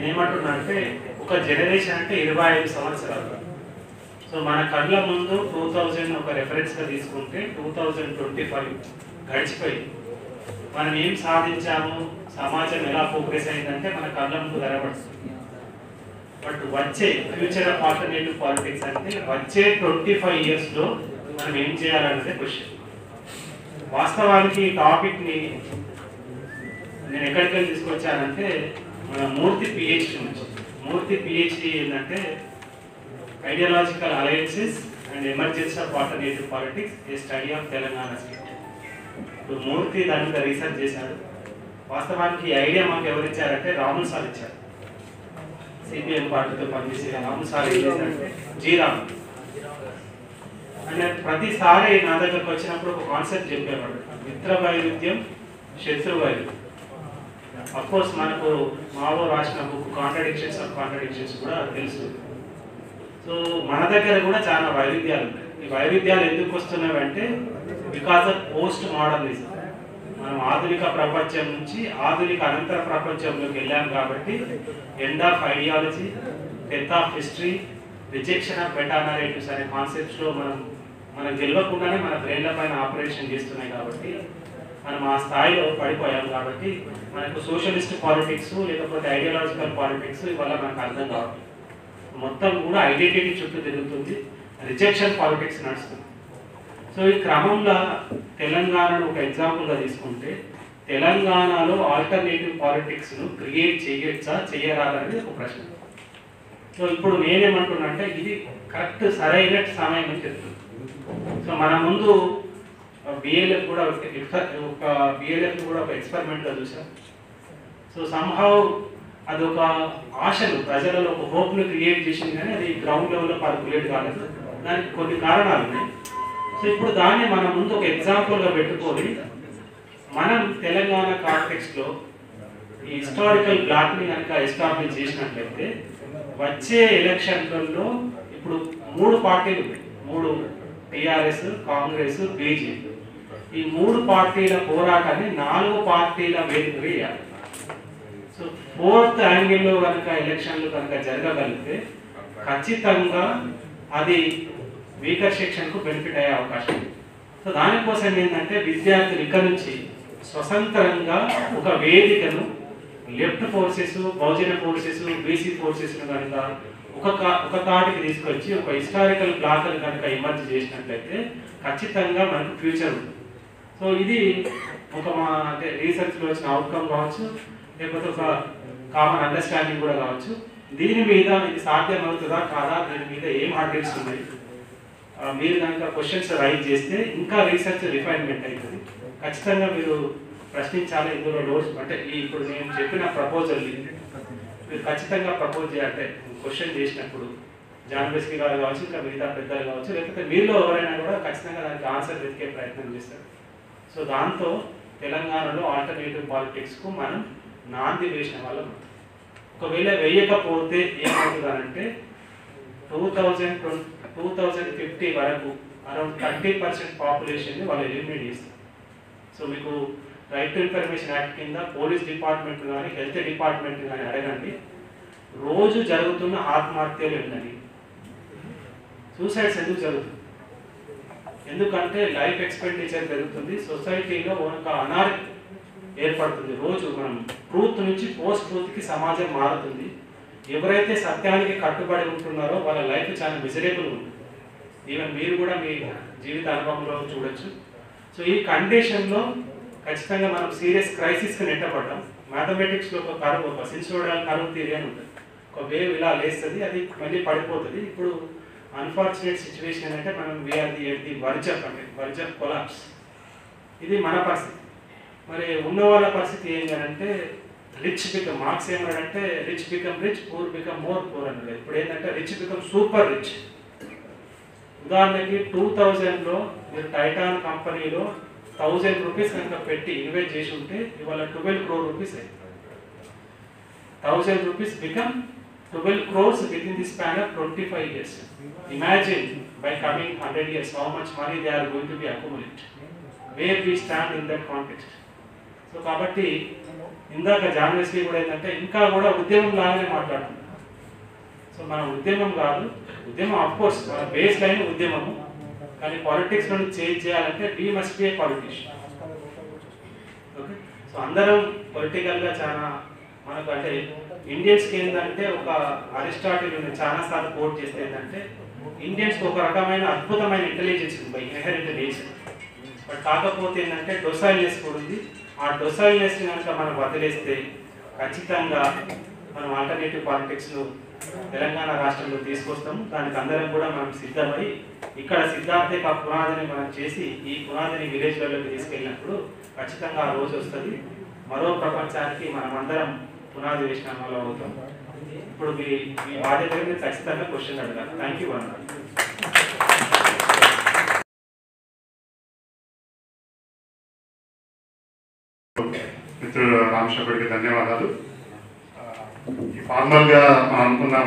నేనేమంటున్నా అంటే ఒక జనరేషన్ అంటే 25 సంవత్సరాలు. సో మన కళ్ళ ముందు 2000 ఒక రెఫరెన్స్గా తీసుకుంటే 2025 గడిచిపోయి మనం ఏం సాధించాము, సమాజం ఎలా ప్రోగ్రెస్ అయిందంటే మన కళ్ళ ముందు కనబడుతుంది. బట్ వచ్చే ఫ్యూచర్ ఆఫ్ ఆల్టర్నేటివ్ పాలిటిక్స్ అంటే వచ్చే 25 ఇయర్స్లో మనం ఏం చేయాలన్నదే క్వశ్చన్. వాస్తవానికి ఈ టాపిక్ని నేను ఎక్కడికి వెళ్ళి తీసుకొచ్చానంటే మన మూర్తి పిహెచ్డి నుంచి. మూర్తి పిహెచ్డి ఏంటంటే ideological alliances and emergency of alternative politics A study of Telangana state. ఇప్పుడు మూర్తి దాని మీద రీసెర్చ్ చేశాడు. వాస్తవానికి ఈ ఐడియా మాకు ఎవరు ఇచ్చారంటే రాముల్ సార్ ఇచ్చారు. సిపిఎం పార్టీతో పనిచేసే రాముల్ సార్ ఏం చేశారంటే జీరామ్ అంటే ప్రతిసారి నా దగ్గరకు వచ్చినప్పుడు ఒక కాన్సెప్ట్ చెప్పేవాడు, మిత్ర వైరుధ్యం శత్రు వైరుధ్యం. అఫ్కోర్స్ మనకు మావో రాసిన బుక్ కాంట్రడిక్షన్స్ ఆఫ్ కాంట్రడిక్షన్స్ కూడా తెలుసు. సో మన దగ్గర కూడా చాలా వైరుధ్యాలు ఉన్నాయి. ఈ వైరుధ్యాలు ఎందుకు వస్తున్నాయి అంటే బికాస్ ఆఫ్ పోస్ట్ మోడర్నిజం. మనం ఆధునిక ప్రపంచం నుంచి ఆధునిక అనంతర ప్రపంచంలోకి వెళ్ళాం కాబట్టి end of ideology, death of history, rejection of meta narratives అనే కాన్సెప్ట్స్లో మనం గెలవకుండానే మన బ్రెయిన్ల పైన ఆపరేషన్ చేస్తున్నాయి కాబట్టి మనం ఆ స్థాయిలో పడిపోయాం. కాబట్టి మనకు సోషలిస్ట్ పాలిటిక్స్ లేకపోతే ఐడియాలజికల్ పాలిటిక్స్ ఇవల్ల మనకు అర్థం కావాలి. మొత్తం కూడా ఐడెంటిటీ చుట్టూ తిరుగుతుంది, రిజెక్షన్ పాలిటిక్స్ నడుస్తుంది. సో ఈ క్రమంలో తెలంగాణను ఒక ఎగ్జాంపుల్గా తీసుకుంటే తెలంగాణలో ఆల్టర్నేటివ్ పాలిటిక్స్ను క్రియేట్ చేయొచ్చా చేయరాదనేది ఒక ప్రశ్న. సో ఇప్పుడు నేనేమంటున్నా అంటే ఇది కరెక్ట్ సరైన సమయం అని చెప్తుంది. సో మన ముందు బిఎల్ఎఫ్ కూడా ఒక ఎక్స్పెరిమెంట్గా చూసాం. సో సంహౌ అది ఒక ఆశను ప్రజలలో ఒక హోప్ను క్రియేట్ చేసింది, కానీ అది గ్రౌండ్ లెవెల్లో పర్కులేట్ కాలేదు. దానికి కొన్ని కారణాలు ఉన్నాయి. సో ఇప్పుడు దాన్ని మన ముందు ఒక ఎగ్జాంపుల్గా పెట్టుకొని మనం తెలంగాణ కాంటెక్స్ట్లో ఈ హిస్టారికల్ బ్లాక్ని కనుక ఎస్టాబ్లిష్ చేసినట్లయితే వచ్చే ఎలక్షన్లలో ఇప్పుడు 3 పార్టీలు ఉన్నాయి. 3 టీఆర్ఎస్, కాంగ్రెస్, బీజేపీ. ఈ 3 పార్టీల పోరాటాన్ని 4 పార్టీల వేదిక వేయాలి. సో 4th యాంగిల్లో కనుక ఎలక్షన్లు కనుక జరగగలిగితే ఖచ్చితంగా అది వీకర్ సెక్షన్కు బెనిఫిట్ అయ్యే అవకాశం ఉంది. సో దానికోసం ఏంటంటే విద్యార్థులు ఇక్కడ నుంచి స్వతంత్రంగా ఒక వేదికను లెఫ్ట్ ఫోర్సెస్, బహుజన ఫోర్సెస్, బీసీ ఫోర్సెస్ను కనుక ఒక తాటికి తీసుకొచ్చి ఒక హిస్టారికల్ బ్లాక్ని కనుక ఎమర్జ్ చేసినట్లయితే ఖచ్చితంగా మనకు ఫ్యూచర్ ఉంది. సో ఇది ఒక మా అంటే రీసెర్చ్లో వచ్చిన అవుట్కమ్ కావచ్చు, లేకపోతే ఒక కామన్ అండర్స్టాండింగ్ కూడా కావచ్చు. దీని మీద ఇది సాధ్యమవుతుందా కాదా, దీని మీద ఏం ఆర్డర్స్ ఉన్నాయి, మీరు కనుక క్వశ్చన్స్ రైజ్ చేస్తే ఇంకా రీసెర్చ్ రిఫైన్మెంట్ అవుతుంది. ఖచ్చితంగా మీరు ప్రశ్నించాలి. ఇందులో నోట్స్ అంటే ఇప్పుడు నేను చెప్పిన ప్రపోజల్ మీరు ఖచ్చితంగా ప్రపోజ్ చేయాలంటే క్వశ్చన్ చేసినప్పుడు జాన్బెస్కి గారు కావచ్చు, ఇంకా మిగతా పెద్దలు కావచ్చు, లేకపోతే మీలో ఎవరైనా కూడా ఖచ్చితంగా దానికి ఆన్సర్ వెతికే ప్రయత్నం చేస్తారు. సో దాంతో తెలంగాణలో ఆల్టర్నేటివ్ పాలిటిక్స్కు మనం నాంది వేసిన వాళ్ళం. ఒకవేళ వేయకపోతే ఏమవుతుందనంటే 2050 వరకు అరౌండ్ 30% పాపులేషన్ని వాళ్ళు ఎలిమినేట్ చేస్తారు. సో మీకు రైట్ టు ఇన్ఫర్మేషన్ యాక్ట్ కింద పోలీస్ డిపార్ట్మెంట్ కానీ హెల్త్ డిపార్ట్మెంట్ కానీ అడగండి, రోజు జరుగుతున్న ఆత్మహత్యలు ఏంటని, సూసైడ్స్ ఎందుకు జరుగుతుంది? ఎందుకంటే లైఫ్ ఎక్స్పెండిచర్ పెరుగుతుంది, సొసైటీలో ఒక అనార్కి ఏర్పడుతుంది. రోజు మనం ట్రూత్ నుంచి పోస్ట్ ట్రూత్కి సమాజం మారుతుంది. ఎవరైతే సత్యానికి కట్టుబడి ఉంటున్నారో వాళ్ళ లైఫ్ చాలా మిజరేబుల్ ఉంటుంది. ఈవెన్ మీరు కూడా మీ జీవిత అనుభవంలో చూడొచ్చు. సో ఈ కండిషన్లో ఖచ్చితంగా మనం సీరియస్ క్రైసిస్కి నెట్టబడ్డాం. మ్యాథమెటిక్స్లో ఒక కరువు, ఒక సిన్సోడల్ కరువు థియరీ అని ఉంటుంది. ఒక వేవ్ ఇలా లేస్తుంది, అది మళ్ళీ పడిపోతుంది. ఇప్పుడు అన్ఫార్చునేట్ సిచ్యువేషన్ అంటే మనం we are the verge of collapse. ఇది మన పరిస్థితి. మరి ఉన్న వాళ్ళ పరిస్థితి ఏంటంటే రిచ్ బికమ్, మార్క్స్ ఏమన్నాడంటే rich become rich, poor become more poor అన్నాడు. ఇప్పుడు ఏంటంటే రిచ్ బికమ్ సూపర్ రిచ్. ఉదాహరణకి 2000లో మీరు టైటాన్ కంపెనీలో 1000 రూపీస్ కనుక పెట్టి ఇన్వెస్ట్ చేసి ఉంటే ఇవాళ 12 crore రూపీస్ అయింది. 1000 rupees become 12 crores within the span of 25 years. Imagine by coming 100 years how much money they are going to be accumulated. Where we stand in that context. So కాబట్టి ఇందాక జాన్వేశ్వరి కూడా ఏంటంటే ఇంకా కూడా ఉద్యమం లాగానే మాట్లాడుతుంది. సో మన ఉద్యమం కాదు, ఉద్యమం అఫ్కోర్స్ మన బేస్ లైన్ ఉద్యమము, కానీ పాలిటిక్స్ నుండి చేంజ్ చేయాలంటే we must be A politician. Okay, so అందరం పొలిటికల్గా చాలా మనకు అంటే ఇండియన్స్కి ఏంటంటే ఒక అరిస్టాటిల్ చాలాసార్లు కోట్ చేస్తే ఏంటంటే ఇండియన్స్కి ఒక రకమైన అద్భుతమైన ఇంటెలిజెన్స్ ఉంది, ఇన్హెరెంట్ నేచర్. బట్ కాకపోతే ఏంటంటే డొసైల్నెస్ కూడా ఉంది. ఆ డొసైల్నెస్ కనుక మనం వదిలేస్తే ఖచ్చితంగా మనం ఆల్టర్నేటివ్ పాలిటిక్స్ను తెలంగాణ రాష్ట్రంలో తీసుకొస్తాము. దానికి అందరం కూడా మనం సిద్ధమై ఇక్కడ సిద్ధార్థిక పునాదిని మనం చేసి ఈ పునాదిని విలేజ్లలోకి తీసుకెళ్ళినప్పుడు ఖచ్చితంగా ఆ రోజు వస్తుంది. మరో ప్రపంచానికి మనం అందరం పునాది వేసిన వాళ్ళు అవుతాం. ఇప్పుడు మీ బాధ్యత ఖచ్చితంగా క్వశ్చన్ అడగాలి. థ్యాంక్ యూ అన్నారు. మిత్రుడు రామశేఖర్కి ధన్యవాదాలు. ఫార్మల్గా మనం అనుకున్నాం